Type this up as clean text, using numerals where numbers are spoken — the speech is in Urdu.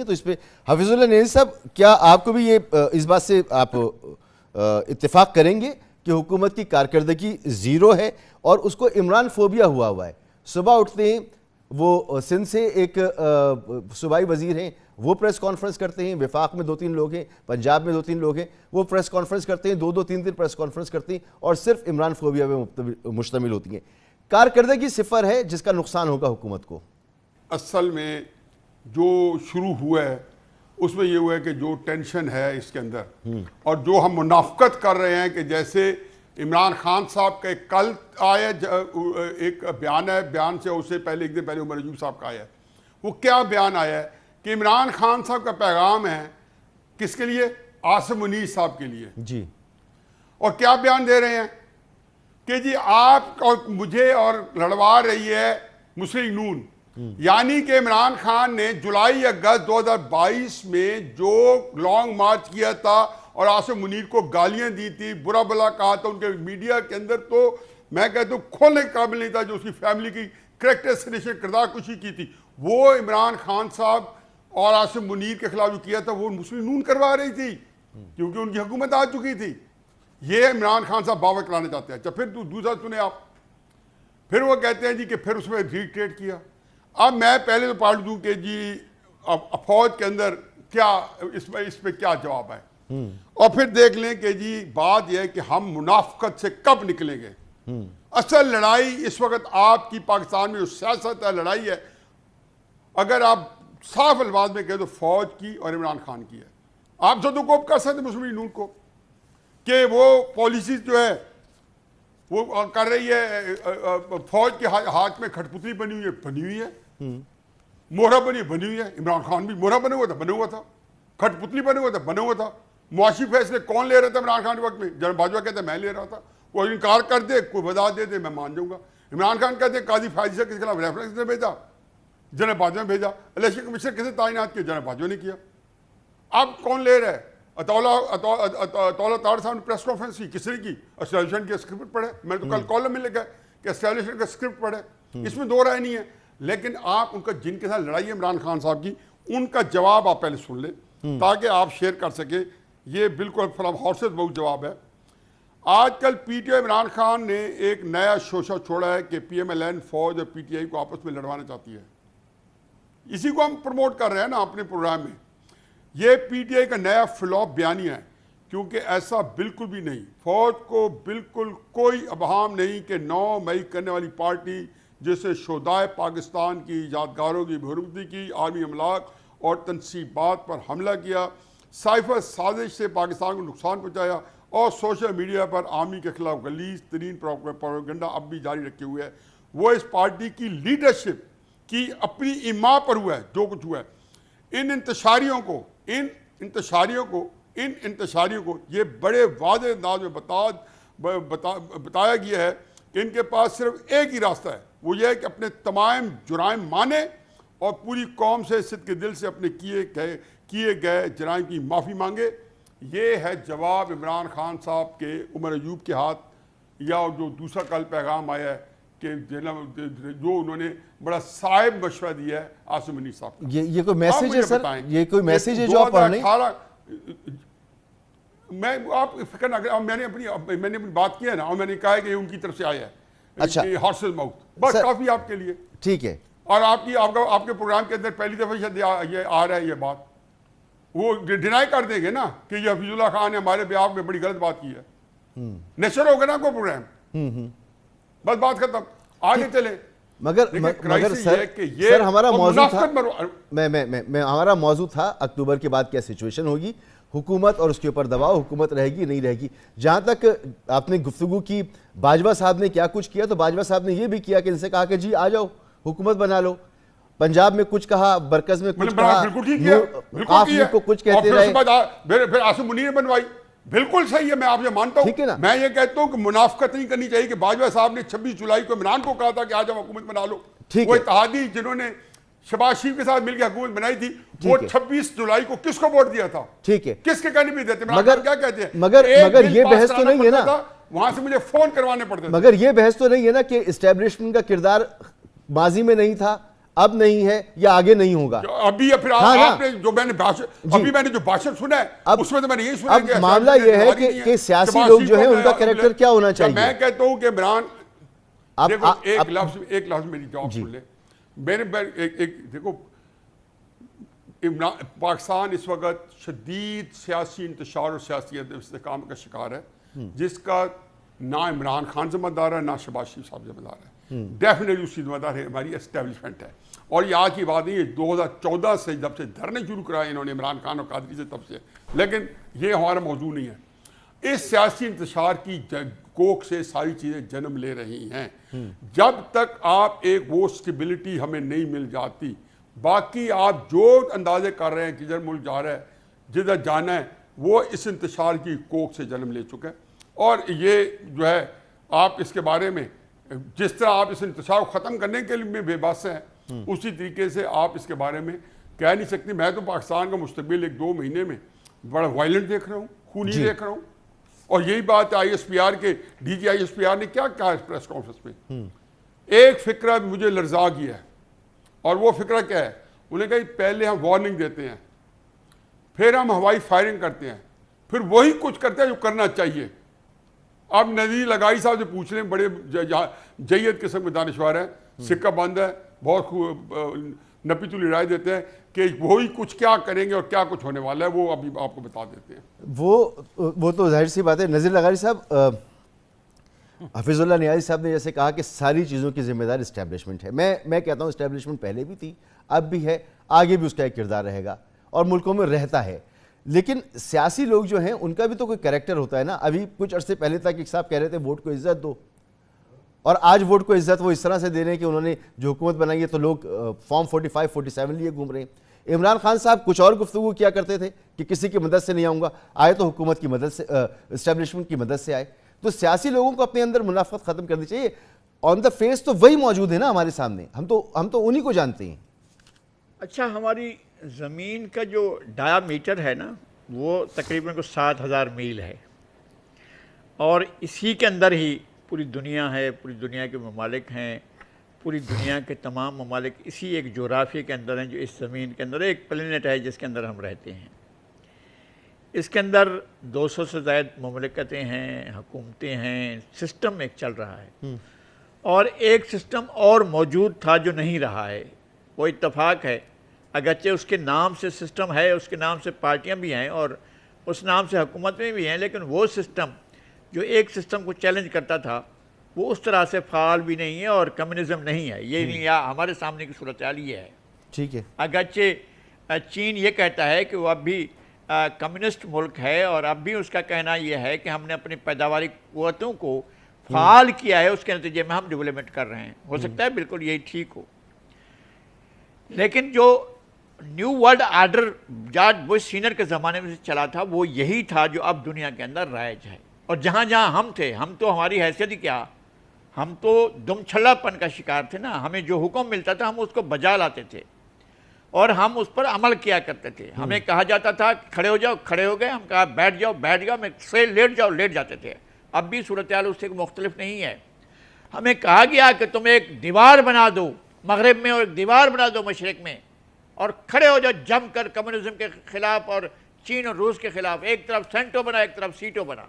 تو اس پہ حفیظ اللہ نیازی صاحب کیا آپ کو بھی یہ اس بات سے آپ اتفاق کریں گے کہ حکومت کی کارکردگی زیرو ہے اور اس کو عمران فوبیا ہوا ہے؟ صبح اٹھتے ہیں وہ سندھ سے ایک صوبائی وزیر ہیں، وہ پریس کانفرنس کرتے ہیں، وفاق میں 2-3 لوگ ہیں، پنجاب میں 2-3 لوگ ہیں، وہ پریس کانفرنس کرتے ہیں، 2-3 دن پریس کانفرنس کرتے ہیں اور صرف عمران فوبیا پہ مشتمل ہوتی ہیں۔ کارکردگی صفر ہے جس کا نقصان ہوگا حکومت کو۔ اصل میں جو شروع ہوا ہے اس میں یہ ہوا ہے کہ جو ٹینشن ہے اس کے اندر اور جو ہم منافقت کر رہے ہیں کہ جیسے عمران خان صاحب کا کل آیا ایک بیان ہے، بیان سے اس سے پہلے ایک دن پہلے عمر ایوب صاحب کا آیا ہے، وہ کیا بیان آیا ہے کہ عمران خان صاحب کا پیغام ہے کس کے لیے؟ عاصم منیر صاحب کے لیے جی، اور کیا بیان دے رہے ہیں کہ جی آپ اور مجھے اور لڑوا رہی ہے مسلم نون، یعنی کہ عمران خان نے جولائی اگست 2022 میں جو لانگ مارچ کیا تھا اور عاصم منیر کو گالیاں دی تھی، برا بلا کہا تھا ان کے میڈیا کے اندر، تو میں کہتا ہوں کھولنے کے قابل نہیں تھا، جو اس کی فیملی کی کریکٹر اسینیشن کردار کشی کی تھی، وہ عمران خان صاحب اور عاصم منیر کے خلاف جو کیا تھا وہ مسلم نون کروا رہی تھی کیونکہ ان کی حکومت آ چکی تھی۔ یہ عمران خان صاحب باور کرانا چاہتے ہیں۔ پھر دوسرا سنیں آپ، پھر وہ کہتے ہیں جی کہ پھر اس میں ریٹریٹ کیا۔ اب میں پہلے تو پڑھ دوں کہ جی اب فوج کے اندر کیا اس پہ کیا جواب ہے، اور پھر دیکھ لیں کہ جی بات یہ ہے کہ ہم منافقت سے کب نکلیں گے۔ اصل لڑائی اس وقت آپ کی پاکستان میں جو سیاست ہے، لڑائی ہے، اگر آپ صاف الفاظ میں کہہ دو فوج کی اور عمران خان کی ہے۔ آپ سے تو کوپ کر سکتے مسلم نون کو کہ وہ پالیسیز جو ہے وہ کر رہی ہے، فوج کے ہاتھ میں کھٹ پتلی بنی ہوئی ہے، مہرہ بنی ہوئی ہے۔ عمران خان بھی مہرہ بنا ہوا تھا، کھٹ پتلی بنا ہوا تھا۔ معاشی فیصلے کون لے رہا تھا عمران خان کے وقت میں؟ جنرل باجوہ کہتے ہیں میں لے رہا تھا، کوئی انکار کر دے، کوئی وضاحت دے دے، میں مان جاؤں گا۔ عمران خان کہتے ہیں قاضی فائز سے کس خلاف ریفرنس نے بھیجا، جنرل باجوہ نے بھیجا۔ الیکشن کمیشنر کسے تعینات کیا؟ جنرل باجوہ نے کیا۔ اب کون لے رہا ہے؟ اطولہ طاہر صاحب نے پریس کانفرنس کی، کس نے کی؟ اسٹیبلشمنٹ کے اسکرپٹ پڑھے، میں تو کل کالم میں لکھا کہ اسٹیبلشمنٹ کا اسکرپٹ پڑھے، اس میں دو رائے نہیں ہے۔ لیکن آپ ان کا جن کے ساتھ لڑائی ہے عمران خان صاحب کی، ان کا جواب آپ پہلے سن لیں تاکہ آپ شیئر کر سکیں۔ یہ بالکل فرام ہارسز بہت جواب ہے۔ آج کل P T I Imran Khan نے ایک نیا شوشہ چھوڑا ہے کہ پی ایم ایل این فوج اور پی ٹی آئی کو آپس میں لڑوانا چاہتی ہے۔ اسی کو ہم پروموٹ کر رہے ہیں نا اپنے پروگرام میں۔ یہ پی ٹی آئی کا نیا فلاپ بیانیہ ہے، کیونکہ ایسا بالکل بھی نہیں، فوج کو بالکل کوئی ابہام نہیں کہ 9 مئی کرنے والی پارٹی جسے شہدائے پاکستان کی یادگاروں کی بےحرمتی کی، عالمی املاک اور تنصیبات پر حملہ کیا، سائفر سازش سے پاکستان کو نقصان پہنچایا اور سوشل میڈیا پر عامی کے خلاف غلیظ ترین پروپیگنڈا اب بھی جاری رکھے ہوئے ہے۔ وہ اس پارٹی کی لیڈرشپ کی اپنی ایما پر ہوا ہے جو کچھ ہوا ہے۔ ان انتشاریوں کو یہ بڑے واضح انداز میں بتایا گیا ہے کہ ان کے پاس صرف ایک ہی راستہ ہے، وہ یہ ہے کہ اپنے تمام جرائم مانے اور پوری قوم سے صدق کے دل سے اپنے کیے گئے جرائم کی معافی مانگے۔ یہ ہے جواب عمران خان صاحب کے عمر ایوب کے ہاتھ، یا جو دوسرا کل پیغام آیا ہے کہ جو انہوں نے بڑا صائب مشورہ دیا ہے عاصم منیر صاحب کا۔ یہ کوئی میسیج ہے سر؟ یہ کوئی میسیج ہے جو آپ پڑھ رہے ہیں؟ میں آپ فکر نہ کریں، میں نے اپنی بات کی ہے نا، اور میں نے کہا ہے کہ یہ ان کی طرف سے آیا ہے، اچھا ہارسز ماؤتھ، بس کافی آپ کے لیے ٹھیک ہے۔ اور آپ کے پروگرام کے اندر پہلی دفعہ یہ آ رہا ہے یہ بات، وہ ڈینائی کر دیں گے نا کہ یہ حفیظ اللہ خان نے ہمارے بیاہ میں بڑی غلط بات کی ہے، نیچر ہوگا نا کوئی پروگرام، بس بات ختم، آگے چلیں۔ مگر سر ہمارا موضوع تھا، ہمارا موضوع تھا اکتوبر کے بعد کیا سچویشن ہوگی، حکومت اور اس کے اوپر دباؤ، حکومت رہے گی نہیں رہے گی۔ جہاں تک آپ نے گفتگو کی باجوہ صاحب نے کیا کچھ کیا، تو باجوہ صاحب نے یہ بھی کیا کہ ان سے کہا کہ جی آ جاؤ حکومت بنا لو۔ پنجاب میں کچھ کہا، مرکز میں کچھ کہا، آف لیگ کو کچھ کہتے رہے، پھر عاصم منیر نے بنوائی۔ بالکل صحیح ہے، میں آپ سے مانتا ہوں۔ میں یہ کہتا ہوں کہ منافقت نہیں کرنی چاہیے کہ باجوہ صاحب نے 26 جولائی کو عمران کو کہا تھا کہ آ جاؤ حکومت بنا لو۔ وہ اتحادی جنہوں نے شہباز شریف کے ساتھ مل کے حکومت بنائی تھی، وہ 26 جولائی کو کس کو ووٹ دیا تھا؟ ٹھیک ہے، کس کے کہنے بھی دیتے؟ عمران کیا کہتے ہیں؟ مگر یہ بحث تو نہیں ہے نا، وہاں سے مجھے فون کروانے پڑتے تھے۔ مگر یہ بحث تو نہیں ہے نا کہ اسٹیبلشمنٹ کا کردار ماضی میں نہیں تھا، اب نہیں ہے یا آگے نہیں ہوگا. ابھی پھر آپ نے جو میں نے ابھی میں نے جو بھاشن سنا ہے اس میں تو میں نے یہی سنا اب معاملہ یہ ہے کہ سیاسی لوگ جو ہیں ان کا کریکٹر کیا ہونا چاہیے. میں کہتا ہوں کہ عمران دیکھو ایک لفظ میری جواب سن لے. میرے دیکھو پاکستان اس وقت شدید سیاسی انتشار اور سیاسی استحکام کا شکار ہے جس کا نہ عمران خان ذمہ دار ہے نہ شہباز شریف صاحب ذمہ دار ہے. ڈیفینیٹلی اس کی ذمہ دار ہے ہماری اسٹیبلشمنٹ ہے. اور یہ آج کی بات نہیں ہے 2014 سے جب سے دھرنے شروع کرائے انہوں نے عمران خان اور قادری سے تب سے, لیکن یہ ہمارا موضوع نہیں ہے. اس سیاسی انتشار کی کوکھ سے ساری چیزیں جنم لے رہی ہیں. جب تک آپ ایک وہ اسٹیبلٹی ہمیں نہیں مل جاتی, باقی آپ جو اندازے کر رہے ہیں کہ جدھر ملک جا رہا ہے جدھر جانا ہے وہ اس انتشار کی کوکھ سے جنم لے چکا ہے. اور یہ جو ہے آپ اس کے بارے میں جس طرح آپ اس انتشار کو ختم کرنے کے لیے بے بس ہیں اسی طریقے سے آپ اس کے بارے میں کہہ نہیں سکتے. میں تو پاکستان کا مستقبل 1-2 مہینے میں بڑا وائلنٹ دیکھ رہا ہوں, خونی دیکھ رہا ہوں. اور یہی بات آئی ایس پی آر کے D G I S P R نے کیا کہا اس پریس کانفرنس میں, ایک فکرہ مجھے لرزا گیا ہے. اور وہ فکرہ کیا ہے؟ انہیں کہا پہلے ہم وارننگ دیتے ہیں, پھر ہم ہوائی فائرنگ کرتے ہیں, پھر وہی کچھ کرتے ہیں جو کرنا چاہیے. اب نذیر لگائی صاحب سے پوچھ لیں, بڑے جید قسم کے دانشور ہیں, سکہ بند ہے, بہت نپی تلی رائے دیتے ہیں کہ وہی کچھ کیا کریں گے اور کیا کچھ ہونے والا ہے وہ ابھی آپ کو بتا دیتے ہیں. وہ تو ظاہر سی بات ہے. نذیر لغاری صاحب, حفیظ اللہ نیازی صاحب نے جیسے کہا کہ ساری چیزوں کی ذمہ دار اسٹیبلشمنٹ ہے. میں کہتا ہوں اسٹیبلشمنٹ پہلے بھی تھی, اب بھی ہے, آگے بھی اس کا ایک کردار رہے گا اور ملکوں میں رہتا ہے. لیکن سیاسی لوگ جو ہیں ان کا بھی تو کوئی کریکٹر ہوتا ہے نا. ابھی کچھ عرصے پہلے تک ایک صاحب کہہ رہے تھے ووٹ کو عزت دو, اور آج ووٹ کو عزت وہ اس طرح سے دے رہے ہیں کہ انہوں نے جو حکومت بنائی ہے تو لوگ فارم 45-47 لیے گھوم رہے ہیں. عمران خان صاحب کچھ اور گفتگو کیا کرتے تھے کہ کسی کی مدد سے نہیں آؤں گا, آئے تو حکومت کی مدد سے, اسٹیبلشمنٹ کی مدد سے آئے. تو سیاسی لوگوں کو اپنے اندر منافقت ختم کرنی چاہیے. آن دا فیس تو وہی موجود ہے نا ہمارے سامنے, ہم تو انہی کو جانتے ہیں. اچھا, ہماری زمین کا جو ڈایا میٹر ہے نا وہ تقریباً کو 7,000 میل ہے, اور اسی کے اندر ہی پوری دنیا ہے, پوری دنیا کے ممالک ہیں, پوری دنیا کے تمام ممالک اسی ایک جغرافیے کے اندر ہیں جو اس زمین کے اندر ایک پلینٹ ہے جس کے اندر ہم رہتے ہیں. اس کے اندر 200 سے زائد مملکتیں ہیں, حکومتیں ہیں, سسٹم ایک چل رہا ہے. اور ایک سسٹم اور موجود تھا جو نہیں رہا ہے, وہ اتفاق ہے. اگرچہ اس کے نام سے سسٹم ہے, اس کے نام سے پارٹیاں بھی ہیں اور اس نام سے حکومتیں بھی ہیں, لیکن وہ سسٹم جو ایک سسٹم کو چیلنج کرتا تھا وہ اس طرح سے فعال بھی نہیں ہے اور کمیونزم نہیں ہے. یہ نہیں, ہمارے سامنے کی صورتحال یہ ہے. ٹھیک ہے, اگرچہ چین یہ کہتا ہے کہ وہ اب بھی کمیونسٹ ملک ہے اور اب بھی اس کا کہنا یہ ہے کہ ہم نے اپنی پیداواری قوتوں کو فعال کیا ہے, اس کے نتیجے میں ہم ڈیولپمنٹ کر رہے ہیں. ہو سکتا ہے بالکل یہی ٹھیک ہو, لیکن جو new world order George Bush senior کے زمانے میں سے چلا تھا وہ یہی تھا جو اب دنیا کے اندر رائج ہے. اور جہاں جہاں ہم تھے, ہم تو ہماری حیثیت ہی کیا, ہم تو دم چھلا پن کا شکار تھے نا. ہمیں جو حکم ملتا تھا ہم اس کو بجا لاتے تھے اور ہم اس پر عمل کیا کرتے تھے. ہمیں کہا جاتا تھا کھڑے ہو جاؤ, کھڑے ہو گئے. ہم کہا بیٹھ جاؤ, بیٹھ جاؤ. میں سے لیٹ جاؤ, لیٹ جاتے تھے. اب بھی صورتحال اس سے مختلف نہیں ہے. ہمیں کہا گیا کہ تم ایک دیوار بنا دو مغرب میں اور ایک دیوار بنا دو مشرق میں, اور کھڑے ہو جاؤ جم کر کمیونزم کے خلاف اور چین اور روس کے خلاف. ایک طرف سینٹو بنا, ایک طرف سیٹو بنا.